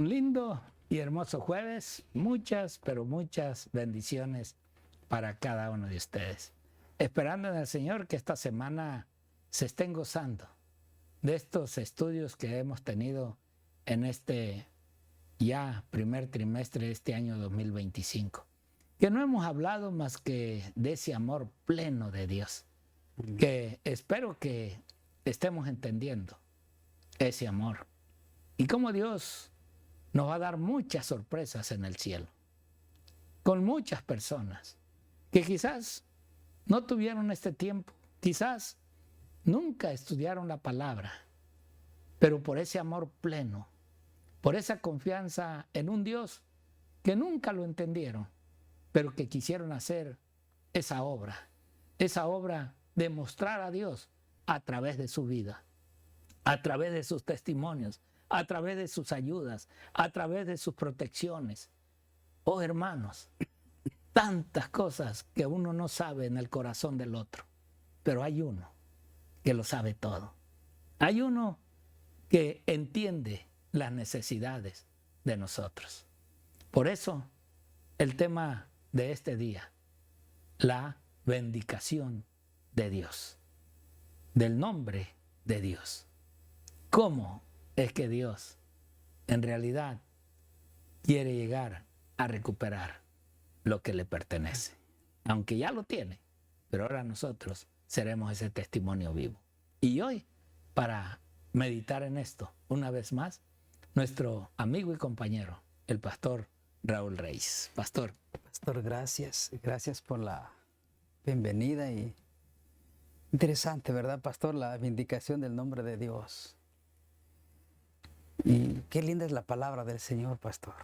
Un lindo y hermoso jueves. Muchas, pero muchas bendiciones para cada uno de ustedes. Esperando en el Señor que esta semana se estén gozando de estos estudios que hemos tenido en este ya primer trimestre de este año 2025. Que no hemos hablado más que de ese amor pleno de Dios. Que espero que estemos entendiendo ese amor. Y cómo Dios nos va a dar muchas sorpresas en el cielo. Con muchas personas que quizás no tuvieron este tiempo, quizás nunca estudiaron la palabra, pero por ese amor pleno, por esa confianza en un Dios que nunca lo entendieron, pero que quisieron hacer esa obra de mostrar a Dios a través de su vida, a través de sus testimonios, a través de sus ayudas, a través de sus protecciones. Oh, hermanos, tantas cosas que uno no sabe en el corazón del otro, pero hay uno que lo sabe todo. Hay uno que entiende las necesidades de nosotros. Por eso, el tema de este día, la vindicación de Dios, del nombre de Dios. ¿Cómo es que Dios en realidad quiere llegar a recuperar lo que le pertenece? Aunque ya lo tiene, pero ahora nosotros seremos ese testimonio vivo. Y hoy, para meditar en esto, una vez más, nuestro amigo y compañero, el pastor Raúl Reyes. Pastor. Pastor, gracias. Gracias por la bienvenida y interesante, ¿verdad, pastor? La vindicación del nombre de Dios. Y qué linda es la palabra del Señor, pastor.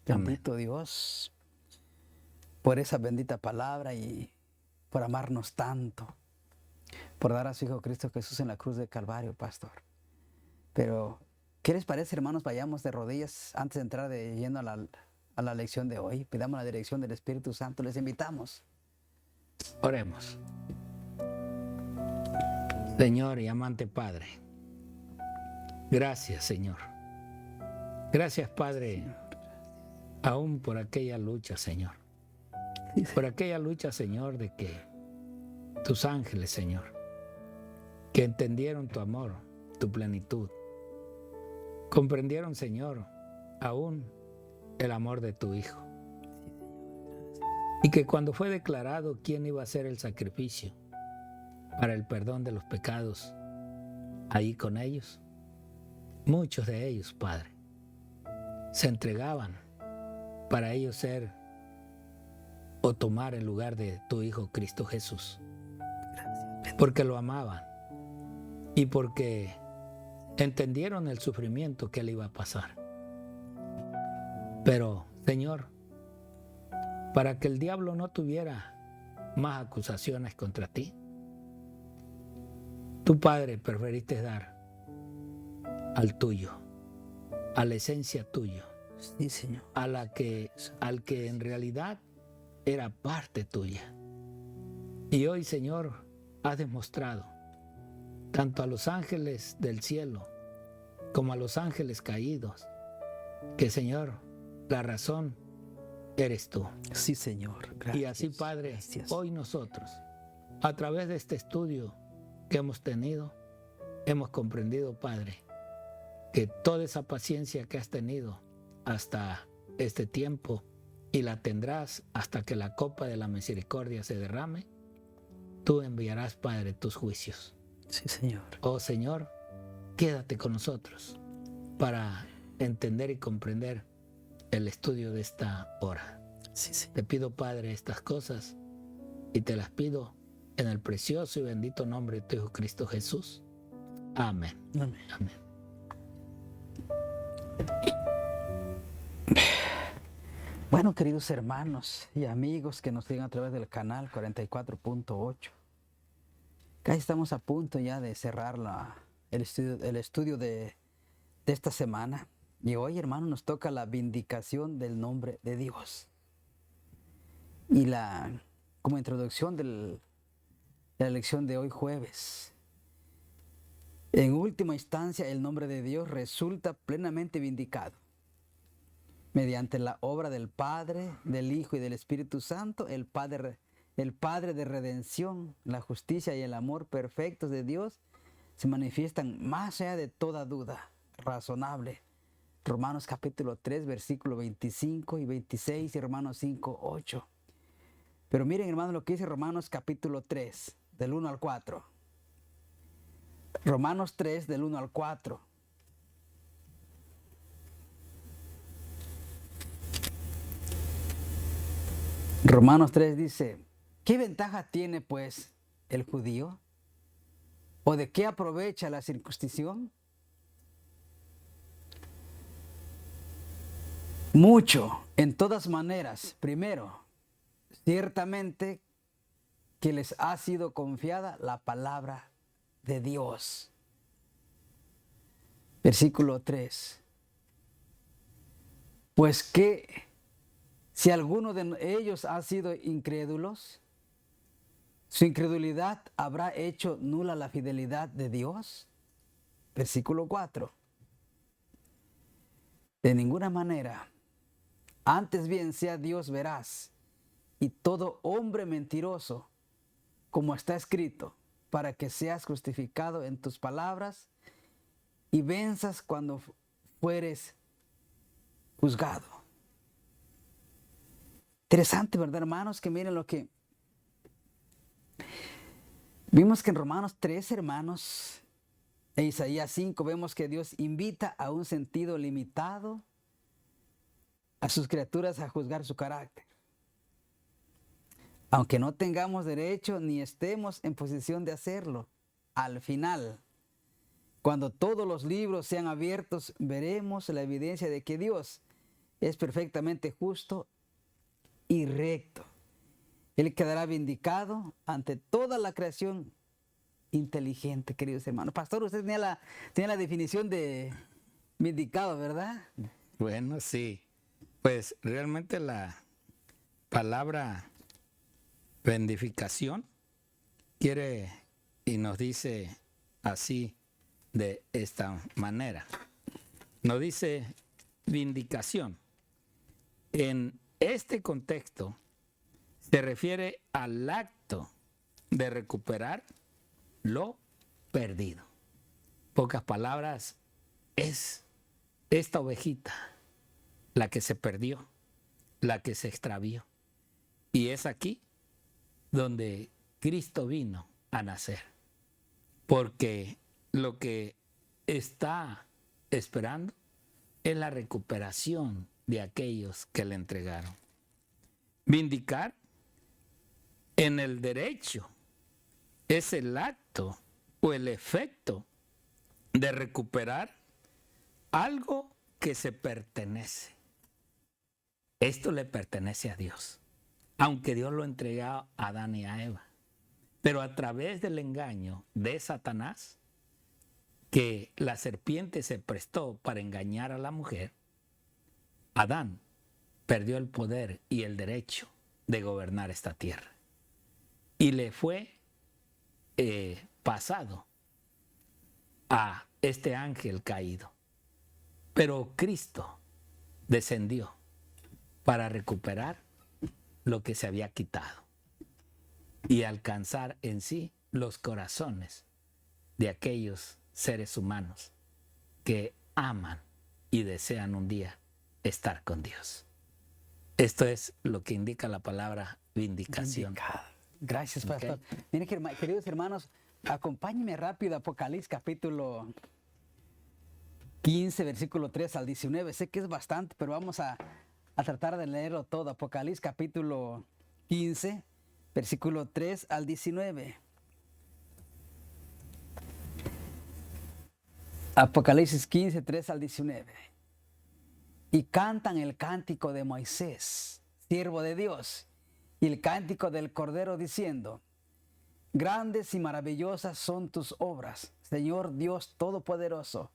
Bendito Dios por esa bendita palabra y por amarnos tanto, por dar a su Hijo Cristo Jesús en la cruz del Calvario, pastor. Pero, ¿qué les parece, hermanos? Vayamos de rodillas antes de entrar de lleno a la lección de hoy. Pidamos la dirección del Espíritu Santo. Les invitamos. Oremos. Señor y amante Padre, gracias, Señor. Gracias, Padre, aún por aquella lucha, Señor. Por aquella lucha, Señor, de que tus ángeles, Señor, que entendieron tu amor, tu plenitud, comprendieron, Señor, aún el amor de tu Hijo. Y que cuando fue declarado quién iba a hacer el sacrificio para el perdón de los pecados, ahí con ellos, muchos de ellos, Padre, se entregaban para ellos ser o tomar el lugar de tu Hijo Cristo Jesús. Porque lo amaban y porque entendieron el sufrimiento que él iba a pasar. Pero, Señor, para que el diablo no tuviera más acusaciones contra ti, tu Padre preferiste dar al tuyo, a la esencia tuya, Sí, Señor. al que en realidad era parte tuya. Y hoy, Señor, has demostrado tanto a los ángeles del cielo como a los ángeles caídos que, Señor, la razón eres tú. Sí, Señor. Gracias. Y así, Padre, Gracias. hoy nosotros, a través de este estudio que hemos tenido, hemos comprendido, Padre, que toda esa paciencia que has tenido hasta este tiempo y la tendrás hasta que la copa de la misericordia se derrame, tú enviarás, Padre, tus juicios. Sí, Señor. Oh, Señor, quédate con nosotros para entender y comprender el estudio de esta hora. Sí, Señor. Te pido, Padre, estas cosas y te las pido en el precioso y bendito nombre de tu Hijo Cristo Jesús. Amén. Amén. Amén. Bueno, queridos hermanos y amigos que nos siguen a través del canal 44.8, casi estamos a punto ya de cerrar el estudio de esta semana. Y hoy, hermano, nos toca la vindicación del nombre de Dios. Y como introducción de la lección de hoy jueves, en última instancia el nombre de Dios resulta plenamente vindicado mediante la obra del Padre, del Hijo y del Espíritu Santo, el Padre de redención, la justicia y el amor perfectos de Dios se manifiestan más allá de toda duda razonable. Romanos capítulo 3, versículo 25 y 26 y Romanos 5, 8. Pero miren, hermanos, lo que dice Romanos capítulo 3, del 1 al 4. Romanos 3, del 1 al 4. Romanos 3 dice, ¿qué ventaja tiene pues el judío? ¿O de qué aprovecha la circuncisión? Mucho, en todas maneras. Primero, ciertamente que les ha sido confiada la palabra de Dios. Versículo 3. Pues que si alguno de ellos ha sido incrédulos, su incredulidad habrá hecho nula la fidelidad de Dios. Versículo 4. De ninguna manera, antes bien sea Dios veraz y todo hombre mentiroso, como está escrito, para que seas justificado en tus palabras y venzas cuando fueres juzgado. Interesante, ¿verdad, hermanos? Que miren lo que vimos que en Romanos 3, hermanos, e Isaías 5, vemos que Dios invita a un sentido limitado a sus criaturas a juzgar su carácter. Aunque no tengamos derecho ni estemos en posición de hacerlo, al final, cuando todos los libros sean abiertos, veremos la evidencia de que Dios es perfectamente justo y recto. Él quedará vindicado ante toda la creación inteligente, queridos hermanos. Pastor, usted tenía la definición de vindicado, ¿verdad? Bueno, sí. Pues realmente la palabra vindicación quiere y nos dice así, de esta manera. Nos dice vindicación. En este contexto se refiere al acto de recuperar lo perdido. Pocas palabras, es esta ovejita la que se perdió, la que se extravió. Y es aquí donde Cristo vino a nacer. Porque lo que está esperando es la recuperación de aquellos que le entregaron. Vindicar en el derecho es el acto o el efecto de recuperar algo que se pertenece. Esto le pertenece a Dios, aunque Dios lo entregó a Adán y a Eva. Pero a través del engaño de Satanás, que la serpiente se prestó para engañar a la mujer, Adán perdió el poder y el derecho de gobernar esta tierra. Y le fue pasado a este ángel caído. Pero Cristo descendió para recuperar lo que se había quitado y alcanzar en sí los corazones de aquellos seres humanos que aman y desean un día estar con Dios. Esto es lo que indica la palabra vindicación. Gracias, pastor. Miren, queridos hermanos, acompáñenme rápido a Apocalipsis capítulo 15, versículo 3 al 19. Sé que es bastante, pero vamos a tratar de leerlo todo. Apocalipsis capítulo 15, versículo 3 al 19. Apocalipsis 15, 3 al 19. Y cantan el cántico de Moisés, siervo de Dios, y el cántico del Cordero diciendo: grandes y maravillosas son tus obras, Señor Dios Todopoderoso.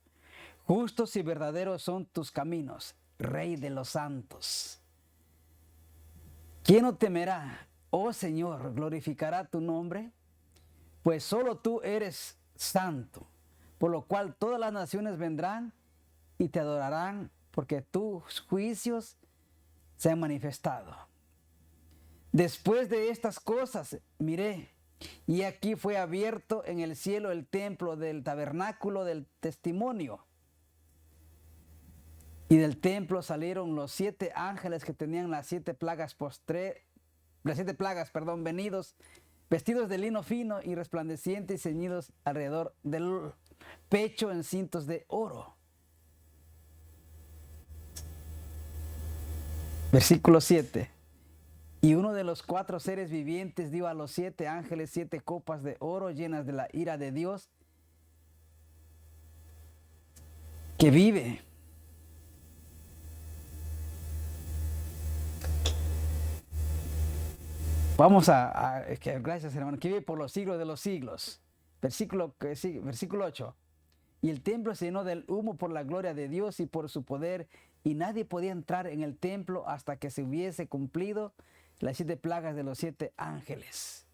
Justos y verdaderos son tus caminos, Rey de los santos. ¿Quién no temerá, oh Señor, glorificará tu nombre? Pues solo tú eres santo, por lo cual todas las naciones vendrán y te adorarán, porque tus juicios se han manifestado. Después de estas cosas, miré, y aquí fue abierto en el cielo el templo del tabernáculo del testimonio. Y del templo salieron los 7 ángeles que tenían las 7 plagas venidos, vestidos de lino fino y resplandeciente y ceñidos alrededor del pecho en cintos de oro. Versículo 7. Y uno de los 4 seres vivientes dio a los 7 ángeles 7 copas de oro llenas de la ira de Dios que vive. Vamos gracias hermano, que vive por los siglos de los siglos. Versículo 8. Y el templo se llenó del humo por la gloria de Dios y por su poder, y nadie podía entrar en el templo hasta que se hubiese cumplido las 7 plagas de los 7 ángeles.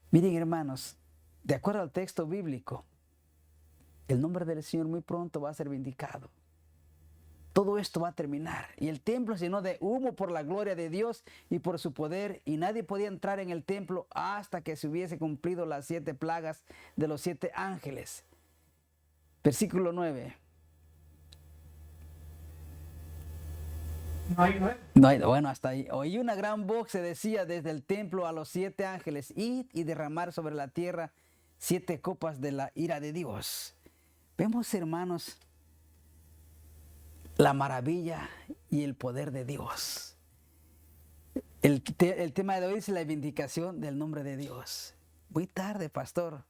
Miren hermanos, de acuerdo al texto bíblico, el nombre del Señor muy pronto va a ser vindicado. Todo esto va a terminar. Y el templo se llenó de humo por la gloria de Dios y por su poder, y nadie podía entrar en el templo hasta que se hubiese cumplido las 7 plagas de los 7 ángeles. Versículo 9. No hay, bueno, hasta ahí. Oí una gran voz que decía desde el templo a los 7 ángeles: id y derramar sobre la tierra 7 copas de la ira de Dios. Vemos, hermanos, la maravilla y el poder de Dios. El tema de hoy es la vindicación del nombre de Dios. Muy tarde, pastor.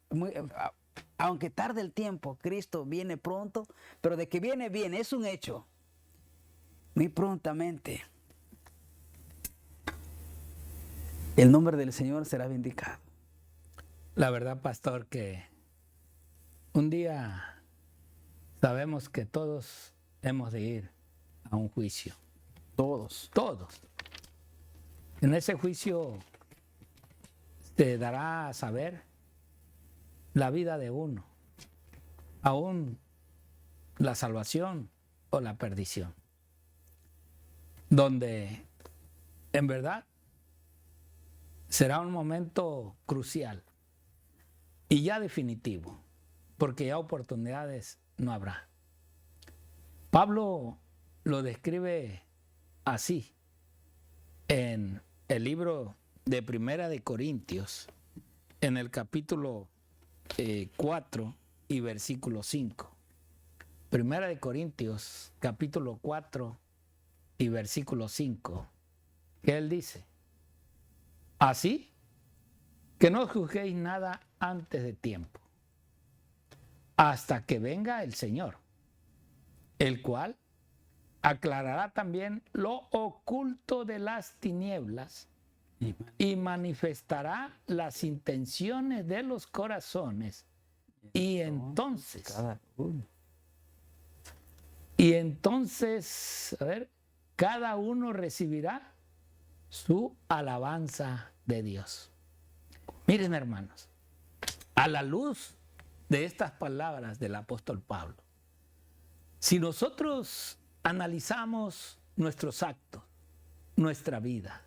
Aunque tarde el tiempo, Cristo viene pronto, pero de que viene, viene, es un hecho. Muy prontamente, el nombre del Señor será vindicado. La verdad, pastor, que un día sabemos que todos hemos de ir a un juicio. Todos. Todos. En ese juicio te dará a saber la vida de uno, aún la salvación o la perdición. Donde en verdad será un momento crucial y ya definitivo, porque ya oportunidades no habrá. Pablo lo describe así en el libro de Primera de Corintios, en el capítulo 4 y versículo 5. Primera de Corintios, capítulo 4 y versículo 5, que él dice: así que no juzguéis nada antes de tiempo, hasta que venga el Señor, el cual aclarará también lo oculto de las tinieblas y manifestará las intenciones de los corazones. Y entonces, a ver, cada uno recibirá su alabanza de Dios. Miren, hermanos, a la luz de estas palabras del apóstol Pablo, si nosotros analizamos nuestros actos, nuestra vida,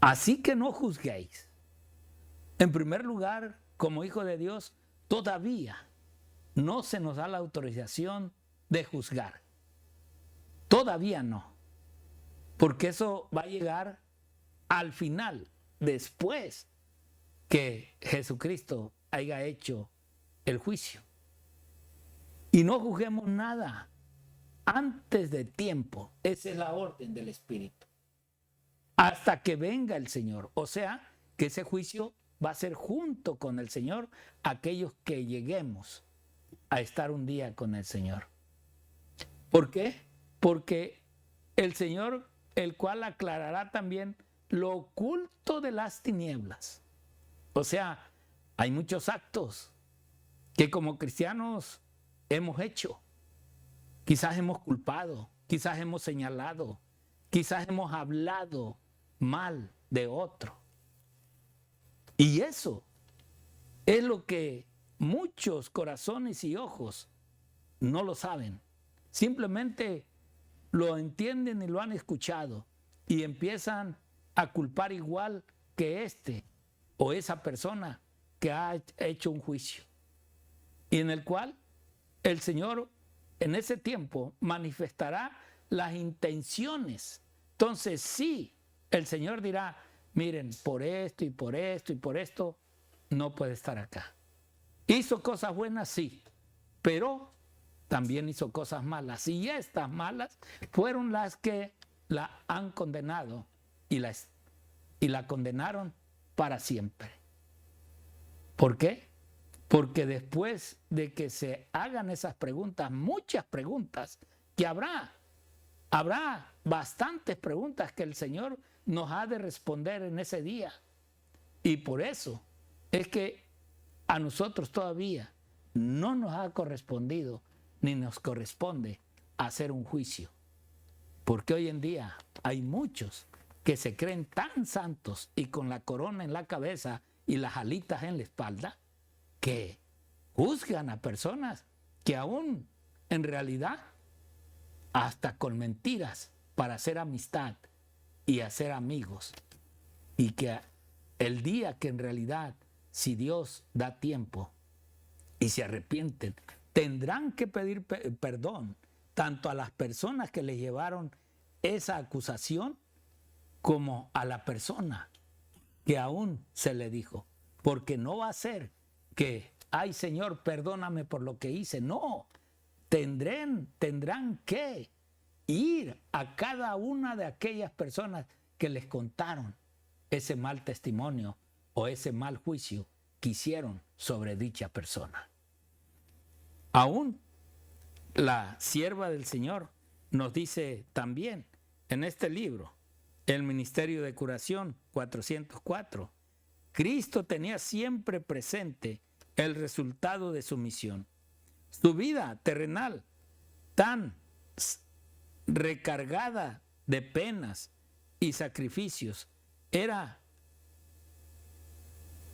así que no juzguéis. En primer lugar, como hijo de Dios, todavía no se nos da la autorización de juzgar. Todavía no. Porque eso va a llegar al final, después que Jesucristo haya hecho el juicio. Y no juzguemos nada antes de tiempo. Esa es la orden del Espíritu. Hasta que venga el Señor. O sea, que ese juicio va a ser junto con el Señor aquellos que lleguemos a estar un día con el Señor. ¿Por qué? Porque el Señor, el cual aclarará también lo oculto de las tinieblas. O sea, hay muchos actos que como cristianos hemos hecho. Quizás hemos culpado, quizás hemos señalado, quizás hemos hablado mal de otro. Y eso es lo que muchos corazones y ojos no lo saben. Simplemente lo entienden y lo han escuchado y empiezan a culpar igual que este o esa persona que ha hecho un juicio. Y en el cual el Señor en ese tiempo manifestará las intenciones. Entonces sí, el Señor dirá, miren, por esto y por esto y por esto, no puede estar acá. ¿Hizo cosas buenas? Sí, pero también hizo cosas malas. Y estas malas fueron las que la han condenado y la condenaron para siempre. ¿Por qué? Porque después de que se hagan esas preguntas, muchas preguntas que habrá bastantes preguntas que el Señor nos ha de responder en ese día. Y por eso es que a nosotros todavía no nos ha correspondido ni nos corresponde hacer un juicio. Porque hoy en día hay muchos que se creen tan santos y con la corona en la cabeza y las alitas en la espalda que juzgan a personas que aún en realidad hasta con mentiras para hacer amistad y hacer amigos, y que el día que en realidad, si Dios da tiempo y se arrepienten, tendrán que pedir perdón tanto a las personas que les llevaron esa acusación como a la persona que aún se le dijo, porque no va a ser que, ay Señor, perdóname por lo que hice. No, tendrán que ir a cada una de aquellas personas que les contaron ese mal testimonio o ese mal juicio que hicieron sobre dicha persona. Aún la sierva del Señor nos dice también en este libro, El Ministerio de Curación 404, Cristo tenía siempre presente el resultado de su misión. Su vida terrenal, tan recargada de penas y sacrificios, era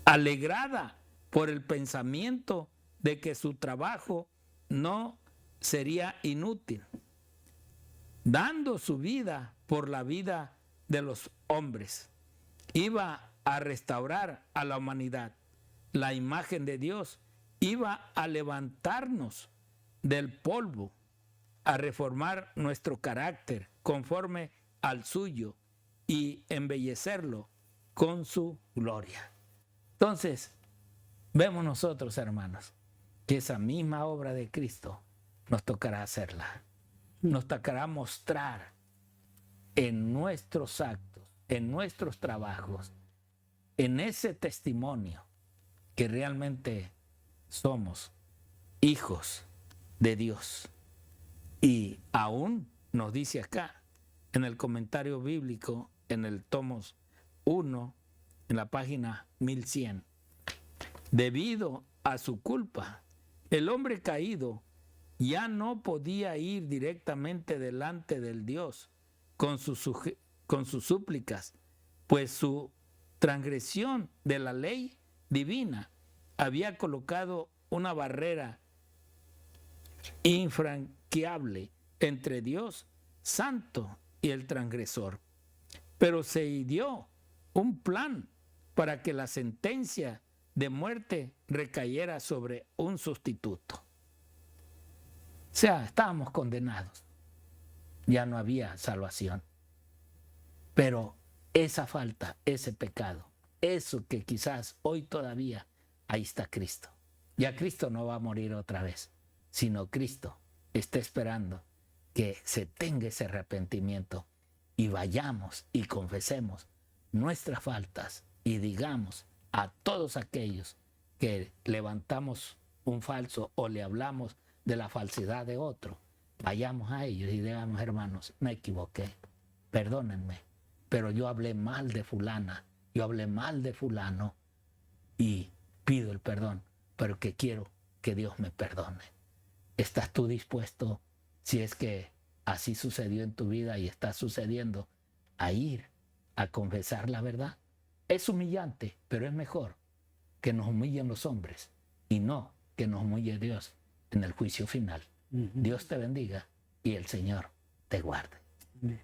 alegrada por el pensamiento de que su trabajo no sería inútil, dando su vida por la vida de los hombres. Iba a restaurar a la humanidad. La imagen de Dios iba a levantarnos del polvo, a reformar nuestro carácter conforme al suyo y embellecerlo con su gloria. Entonces, vemos nosotros, hermanos, que esa misma obra de Cristo nos tocará hacerla. Nos tocará mostrar en nuestros actos, en nuestros trabajos, en ese testimonio que realmente somos hijos de Dios. Y aún nos dice acá, en el comentario bíblico, en el tomos 1, en la página 1100, debido a su culpa, el hombre caído ya no podía ir directamente delante del Dios con sus súplicas, pues su transgresión de la ley divina había colocado una barrera infranqueable entre Dios santo y el transgresor. Pero se ideó un plan para que la sentencia de muerte recayera sobre un sustituto. O sea, estábamos condenados. Ya no había salvación. Pero esa falta, ese pecado, eso que quizás hoy todavía, ahí está Cristo. Ya Cristo no va a morir otra vez, sino Cristo está esperando que se tenga ese arrepentimiento y vayamos y confesemos nuestras faltas y digamos a todos aquellos que levantamos un falso o le hablamos de la falsedad de otro, vayamos a ellos y digamos, hermanos, me equivoqué, perdónenme, pero yo hablé mal de fulana, yo hablé mal de fulano y pido el perdón, pero que quiero que Dios me perdone. ¿Estás tú dispuesto, si es que así sucedió en tu vida y está sucediendo, a ir a confesar la verdad? Es humillante, pero es mejor que nos humillen los hombres y no que nos humille Dios en el juicio final. Dios te bendiga y el Señor te guarde. Amén.